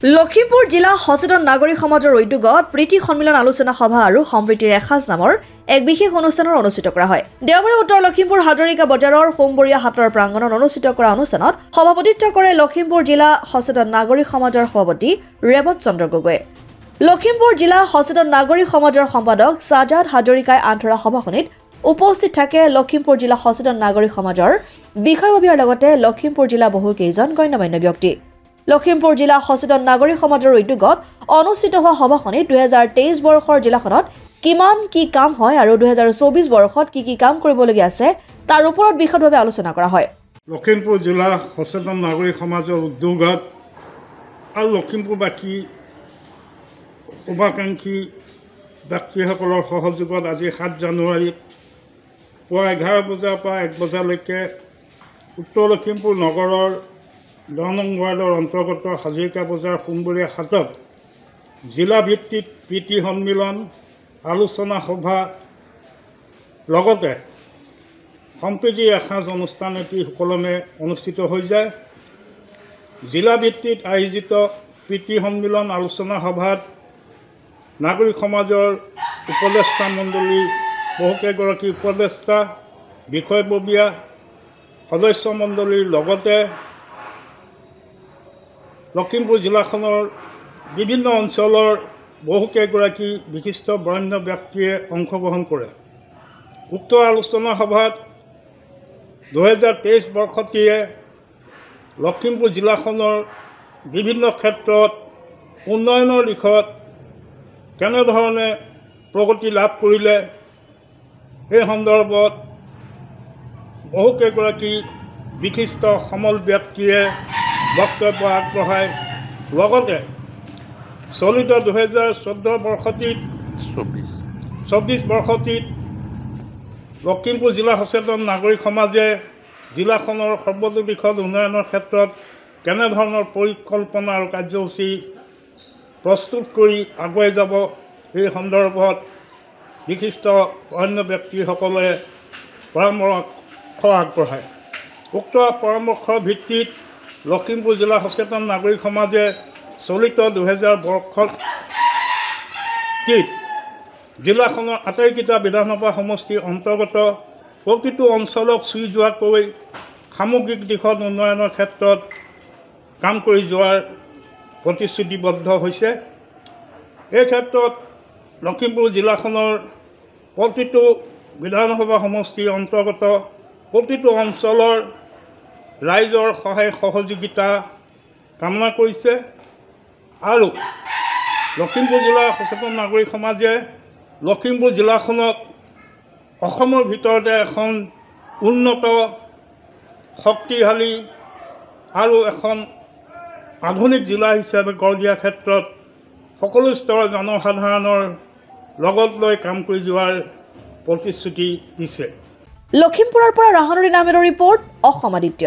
লখিমপুৰ জিলা সচেতন নাগৰিক সমাজৰ উদ্যোগত প্ৰীতি সন্মিলন আলোচনা সভা আৰু সম্প্ৰীতিৰ এসাজ নামৰ এক বিশেষ অনুষ্ঠানৰ অনুষ্ঠিত কৰা হয়। দেওবাৰে উত্তৰ লখিমপুৰ হাজৰিকা বজাৰৰ সোমবৰীয়া হাটৰ প্ৰাংগণত অনুষ্ঠিত কৰা অনুষ্ঠানত সভাপতিত্ব কৰে লখিমপুৰ জিলা সচেতন নাগৰিক সমাজৰ সভাপতি ৰেৱত চন্দ্ৰ গগৈ। লখিমপুৰ জিলা সচেতন নাগৰিক সমাজৰ সম্পাদক সাজাদ হাজৰিকাই আন্তৰা সভাখনিত উপস্থিত থাকে লখিমপুৰ জিলা সচেতন নাগৰিক সমাজৰ বিষয়ববীয়াৰ লগতে লখিমপুৰ জিলা বহু কেইজন গণ্যমান্য ব্যক্তি। লখিমপুৰ জিলা সচেতন নাগৰিক সমাজৰ উদ্যোগত অনুষ্ঠিত হোৱা সভাখনিত 2023 বৰ্ষৰ জিলাখনত কিমান কি কাম হয় আৰু 2024 বৰ্ষত কি কাম কৰিবলগীয়া আছে তাৰ ওপৰত বিশদভাৱে আলোচনা কৰা হয়। লখিমপুৰ জিলা সচেতন নাগৰিক সমাজৰ উদ্যোগত আৰু লখিমপুৰবাসী শুভাকাংক্ষী ব্যক্তিসকলৰ সহযোগত আজি 7 জানুৱাৰীত পুৱা 11 বজাৰ পৰা 1 বজালৈকে উত্তৰ লখিমপুৰ নগৰৰ 10 নং ৱাৰ্ডৰ অন্তৰ্গত হাজৰিকা বজাৰ সোমবৰীয়া হাটত জিলা ভিত্তিত প্ৰীতি সন্মিলন আলোচনা সভা লগতে সম্প্ৰীতিৰ এসাঁজ অনুষ্ঠান এটি সুকলমে অনুষ্ঠিত হৈ যায়। জিলা ভিত্তিত আয়োজিত প্ৰীতি সন্মিলন আলোচনা সভাত নাগৰিক সমাজৰ উপদেষ্টা মণ্ডলীৰ বহুকেইগৰাকী উপদেষ্টা বিষয়ববীয়া সদস্য মণ্ডলীৰ লগতে লখিমপুৰ জিলাখনৰ বিভিন্ন অঞ্চলৰ বহুকেইগৰাকী বিশিষ্ট বৰেণ্য ব্যক্তিয়ে অংশগ্ৰহণ কৰে। উক্ত আলোচনা সভাত 2023 বৰ্ষটিয়ে লখিমপুৰ জিলাখনৰ বিভিন্ন ক্ষেত্ৰত উন্নয়নৰ দিশত কেনেধৰণে প্ৰগতি লাভ কৰিলে সেই সন্দৰ্ভত বহুকেইগৰাকী বিশিষ্ট সমল ব্যক্তিয়ে বক্তব্য আগবঢ়ায়। লগতে চলিত 2024 বৰ্ষটিত 24 বৰ্ষটিত লখিমপুৰ জিলা সচেতন নাগৰিক সমাজে জিলাখনৰ সৰ্বতোদিশত উন্নয়নৰ ক্ষেত্ৰত কেনেধৰণৰ পৰিকল্পনা আৰু কাৰ্যসূচী প্ৰস্তুত কৰি আগুৱাই যাব এই সন্দৰ্ভত বিশিষ্ট অন্য ব্যক্তিসকলে পৰামৰ্শ আগবঢ়ায়। উক্ত পৰামৰ্শৰ ভিত্তিত লখিমপুৰ জিলা সচেতন নাগৰিক সমাজে চলিত 2000 বৰ্ষত জিলাখনৰ আটাইকেইটা বিধানসভা সমষ্টিৰ অন্তৰ্গত প্ৰতিটো অঞ্চলক চুই যোৱাকৈ সামগ্ৰিক দিশত উন্নয়নৰ ক্ষেত্ৰত কাম কৰি যোৱাৰ প্ৰতিশ্ৰুতিবদ্ধ হৈছে। এই ক্ষেত্ৰত লখিমপুৰ জিলাখনৰ প্ৰতিটো বিধানসভা সমষ্টিৰ অন্তৰ্গত প্ৰতিটো অঞ্চলৰ ৰাইজৰ সহায় সহযোগিতা কামনা কৰিছে আৰু লখিমপুৰ জিলা সচেতন নাগৰিক সমাজে লখিমপুৰ জিলাখনক অসমৰ ভিতৰতে এখন উন্নত শক্তিশালী আৰু এখন আধুনিক জিলা হিচাপে গঢ় দিয়াৰ ক্ষেত্ৰত সকলো স্তৰৰ জনসাধাৰণৰ লগত লৈ কাম কৰি যোৱাৰ প্ৰতিশ্ৰুতি দিছে। লখিমপুৰৰ পৰা ৰাহনৰী নামেৰ ৰিপৰ্ট অসম আদিত্য।